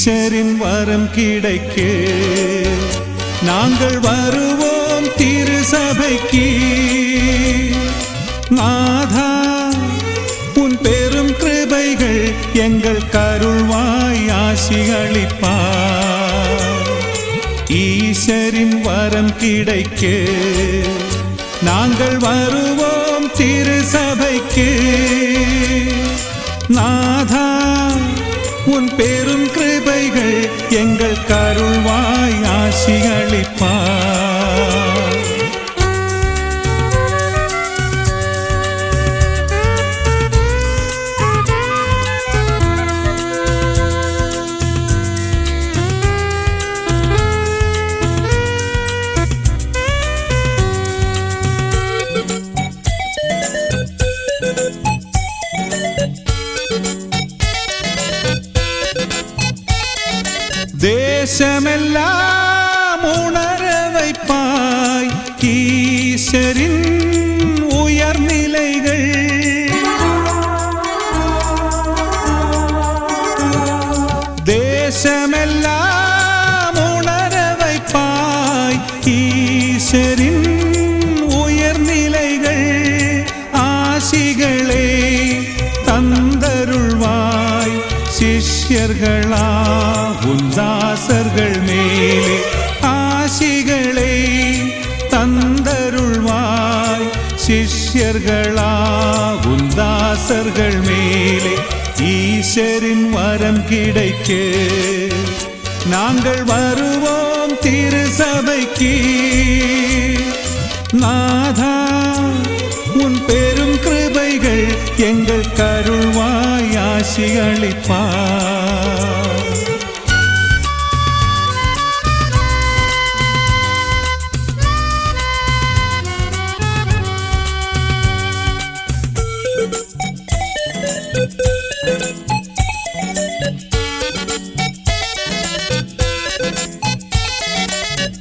ஈஸ்வரின் வரம் கிடைக்க நாங்கள் வருவோம் திருசபைக்கு. நாதா உன் பெரும் கிருபைகள் எங்கள் கருள்வாய் ஆசிகளிப்பார். ஈஸ்வரின் வரம் கிடைக்க நாங்கள் வருவோம் திருசபைக்கு. நாதா உன் பெரும் கிருபைகள் எங்கள் கருள்வாய் ஆசிகளிப்பார். தேசமெல்லாம் உணர வைப்பாய் ஈஸ்வரின் உயர்நிலைகள். தேசமெல்லாம் உணர வைப்பாய் ஈஸ்வரின் உயர்நிலைகள். ஆசிகளை தந்தருள்வாய் சிஷ்யர்களா உந்தாசர்கள் மேலே. ஆசிகளை தந்தருள்வாய் சிஷ்யர்களா உந்தாசர்கள் மேலே. ஈஸ்வரின் வரம் கிடைக்க நாங்கள் வருவோம் திருசபைக்கு. நாதா உன் பெரும் கிருபைகள் எங்கள் கருள்வாய் ஆசிகளிப்பார்.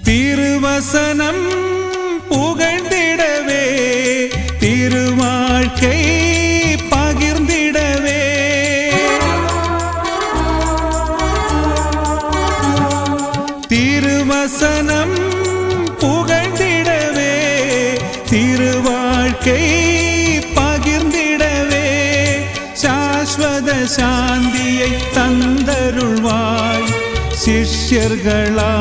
திருவசனம் புகழ்ந்திடவே திருவாழ்க்கை பகிர்ந்திடவே. திருவசனம் புகழ்ந்திடவே திருவாழ்க்கை பகிர்ந்திடவே. சாஸ்வத சாந்தியை தந்தருள்வாய் சிஷ்யர்களா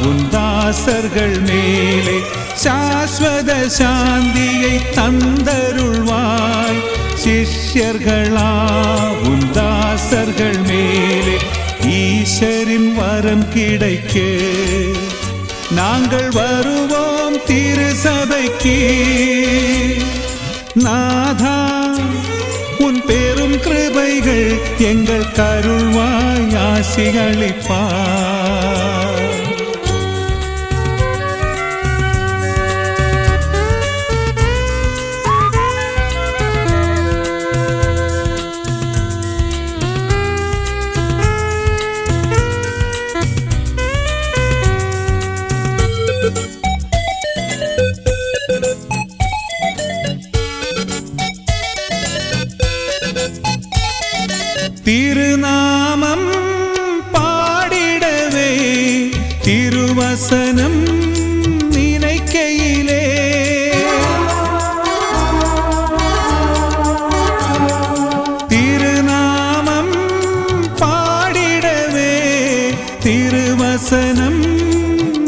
உந்தாசர்கள் மேலே. சாஸ்வத சாந்தியை தந்தருள்வாய் சிஷ்யர்களா உந்தாசர்கள் மேலே. ஈஸ்வரின் வரம் கிடைக்க நாங்கள் வருவோம் திருசபைக்கு. நாதா உன் பெரும் கிருபைகள் எங்கள் கருள்வாய் ஆசிகளிப்பார். திருநாமம் பாடிடவே திருவசனம் நினைக்கையிலே. திருநாமம் பாடிடவே திருவசனம்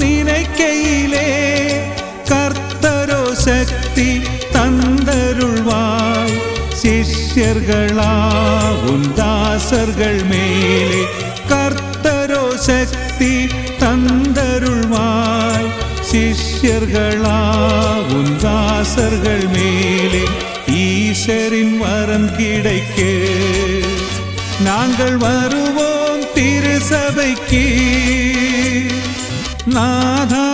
நினைக்கையிலே. கர்த்தரோ சக்தி தந்தருள்வாய் சிஷ்யர்களா உந்தாசர்கள் மேலே. கர்த்தரோ சக்தி தந்தருள்வாய் சிஷ்யர்களா உந்தாசர்கள் மேலே. ஈஸ்வரின் வரம் கிடைக்க நாங்கள் வருவோம் திருசபைக்கு. நாதா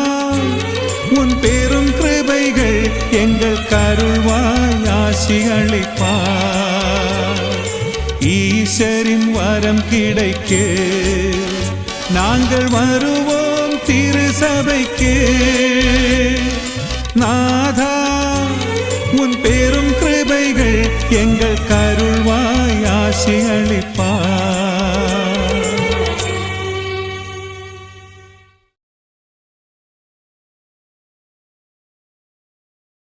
உன் பெரும் கிருபைகள் எங்கள் கருள்வாய் ஆசிகளிப்பார். ஈஸ்வரின் வரம் கிடைக்க நாங்கள் வருவோம் திருசபைக்கு. நாதா உன் பெரும் கிருபைகள் எங்கள் கருள்வாய் ஆசிகளிப்பார்.